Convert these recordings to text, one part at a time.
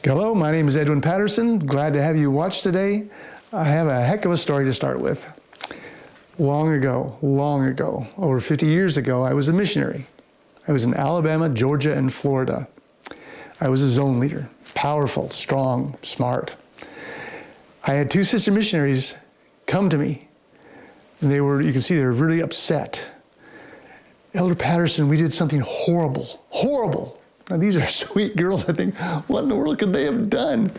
Hello, my name is Edwin Patterson. Glad to have you watch today. I have a heck of a story to start with. Long ago, over 50 years ago, I was a missionary. I was in Alabama, Georgia, and Florida. I was a zone leader, powerful, strong, smart. I had two sister missionaries come to me, and you can see they were really upset. Elder Patterson, we did something horrible. Now, these are sweet girls. I think, what in the world could they have done?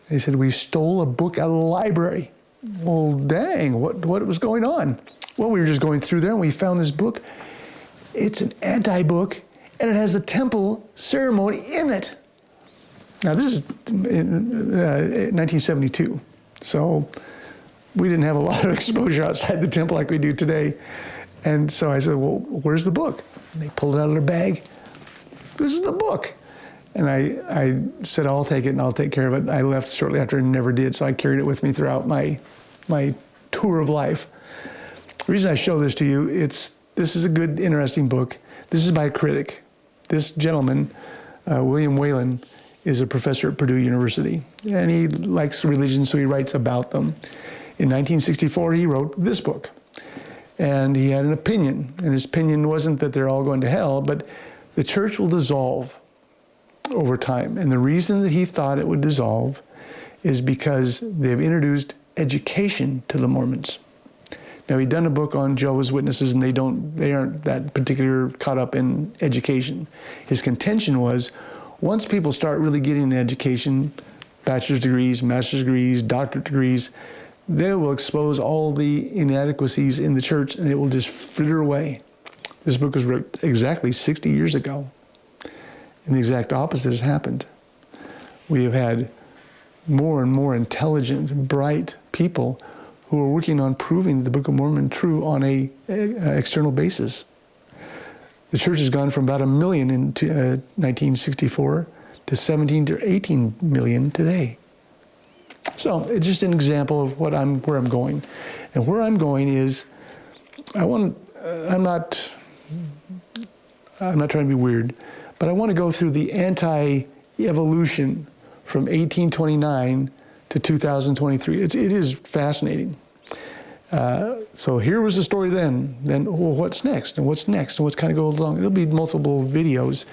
They said, we stole a book out of the library. Well, dang, what was going on? Well, we were just going through there and we found this book. It's an anti-book and it has the temple ceremony in it. Now, this is in 1972. So we didn't have a lot of exposure outside the temple like we do today. And so I said, well, where's the book? And they pulled it out of their bag. This is the book. And I said, I'll take it and I'll take care of it. I left shortly after and never did, so I carried it with me throughout my tour of life. The reason I show this to you, this is a good, interesting book. This is by a critic. This gentleman, William Whalen, is a professor at Purdue University. And he likes religion, so he writes about them. In 1964, he wrote this book. And he had an opinion. And his opinion wasn't that they're all going to hell, but the church will dissolve over time. And the reason that he thought it would dissolve is because they've introduced education to the Mormons. Now, he'd done a book on Jehovah's Witnesses, and they aren't that particular caught up in education. His contention was, once people start really getting an education, bachelor's degrees, master's degrees, doctorate degrees, they will expose all the inadequacies in the church, and it will just fritter away. This book was written exactly 60 years ago, and the exact opposite has happened. We have had more and more intelligent, bright people who are working on proving the Book of Mormon true on an external basis. The church has gone from about 1 million in 1964 to 17 to 18 million today. So it's just an example of where I'm going. And where I'm going is, I'm not trying to be weird, but I want to go through the anti-evolution from 1829 to 2023. It is fascinating. So here was the story then. Then, well, what's next? And what's next? And what's kind of goes along? It'll be multiple videos.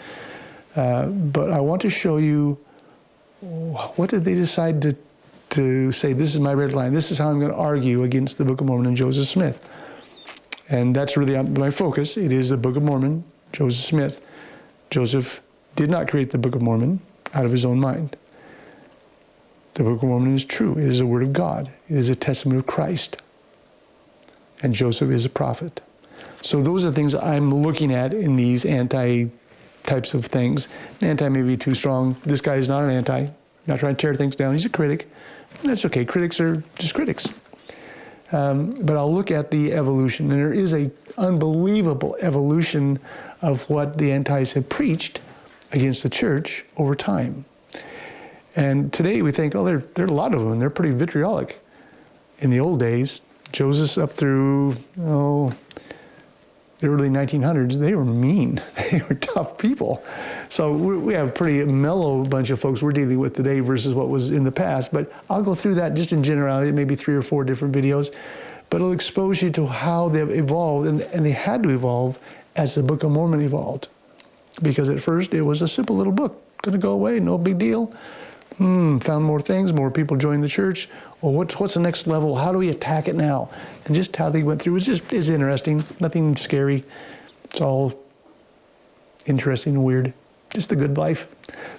But I want to show you, what did they decide to say, this is my red line. This is how I'm going to argue against the Book of Mormon and Joseph Smith. And that's really my focus. It is the Book of Mormon, Joseph Smith. Joseph did not create the Book of Mormon out of his own mind. The Book of Mormon is true. It is a word of God. It is a testament of Christ. And Joseph is a prophet. So those are the things I'm looking at in these anti-types of things. Anti may be too strong. This guy is not an anti. Not trying to tear things down. He's a critic. And that's okay. Critics are just critics. But I'll look at the evolution. And there is an unbelievable evolution of what the antis have preached against the church over time. And today we think, oh, there are a lot of them, and they're pretty vitriolic. In the old days, Joseph up through, the early 1900s, they were mean. They were tough people. So we have a pretty mellow bunch of folks we're dealing with today versus what was in the past. But I'll go through that just in generality, maybe 3 or 4 different videos. But it'll expose you to how they've evolved, and they had to evolve as the Book of Mormon evolved. Because at first it was a simple little book, gonna go away, no big deal. Found more things, more people joined the church. Well, what's the next level? How do we attack it now? And just how they went through is interesting, nothing scary. It's all interesting and weird, just the good life.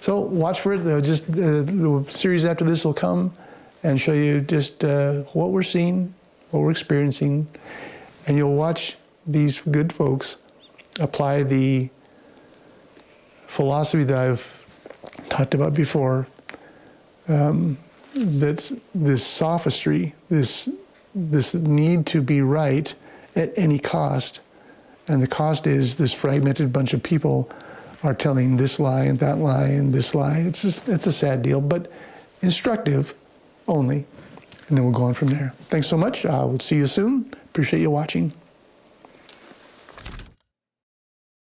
So watch for it. The series after this will come and show you just what we're seeing, what we're experiencing, and you'll watch these good folks apply the philosophy that I've talked about before. That's this sophistry, this need to be right at any cost. And the cost is this fragmented bunch of people are telling this lie and that lie and this lie. It's a sad deal, but instructive only. And then we'll go on from there. Thanks so much. We'll see you soon. Appreciate you watching.